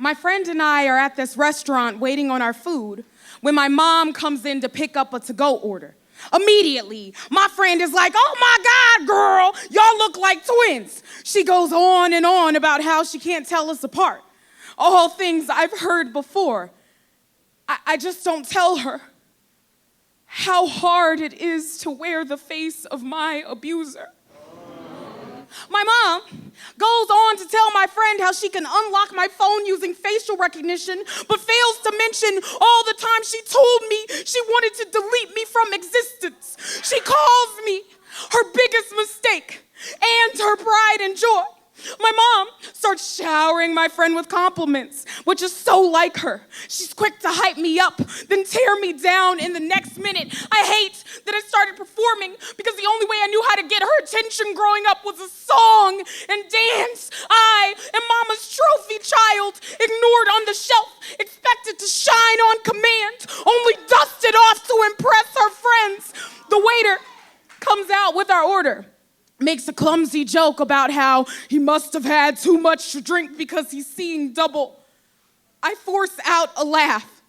My friend and I are at this restaurant waiting on our food when my mom comes in to pick up a to-go order. Immediately, my friend is like, "Oh my God, girl, y'all look like twins." She goes on and on about how she can't tell us apart. All things I've heard before. I just don't tell her how hard it is to wear the face of my abuser. My mom goes on to tell my friend how she can unlock my phone using facial recognition, but fails to mention all the time she told me she wanted to delete me from existence. She calls me her biggest mistake and her pride and joy. My mom starts showering my friend with compliments, which is so like her. She's quick to hype me up, then tear me down in the next minute. I hate that I started performing because the only way I knew how to get her attention growing up was a song and dance. I am mama's trophy child, ignored on the shelf, expected to shine on command, only dusted off to impress her friends. The waiter comes out with our order, makes a clumsy joke about how he must have had too much to drink because he's seeing double. I force out a laugh,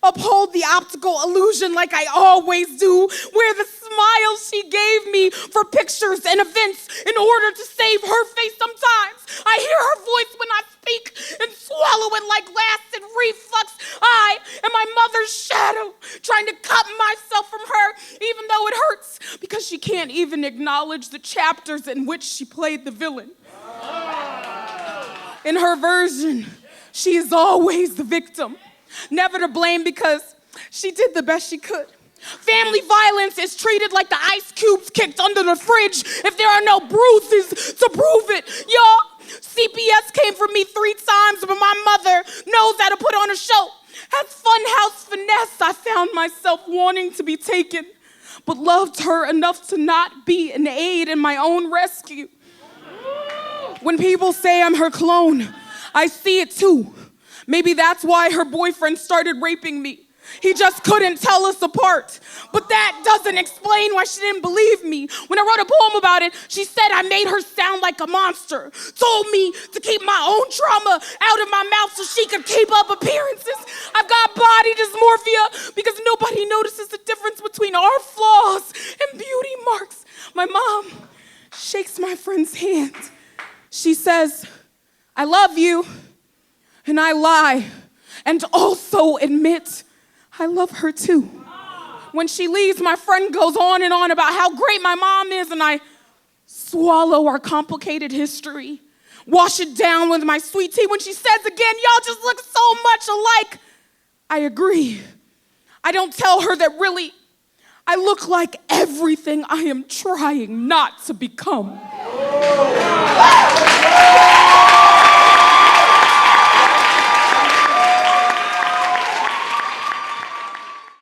uphold the optical illusion like I always do, wear the smile she gave me for pictures and events in order to save her face sometimes. I hear her voice when I speak and swallow it like acid reflux. I am my mother's shadow, trying to cut myself from her, even though it hurts, because she can't even acknowledge the chapters in which she played the villain. In her version, she is always the victim, never to blame because she did the best she could. Family violence is treated like the ice cubes kicked under the fridge if there are no bruises to prove it. Y'all, CPS came for me 3 times, but my mother knows how to put on a show. As funhouse finesse, I found myself wanting to be taken, but loved her enough to not be an aid in my own rescue. When people say I'm her clone, I see it too. Maybe that's why her boyfriend started raping me. He just couldn't tell us apart. But that doesn't explain why she didn't believe me. When I wrote a poem about it, she said I made her sound like a monster. Told me to keep my own trauma out of my mouth so she could keep up appearances. I've got body dysmorphia because nobody notices the difference between our flaws and beauty marks. My mom shakes my friend's hand. She says, "I love you," and I lie and also admit I love her too. When she leaves, my friend goes on and on about how great my mom is, and I swallow our complicated history, wash it down with my sweet tea. When she says again, "Y'all just look so much alike," I agree. I don't tell her that really I look like everything I am trying not to become.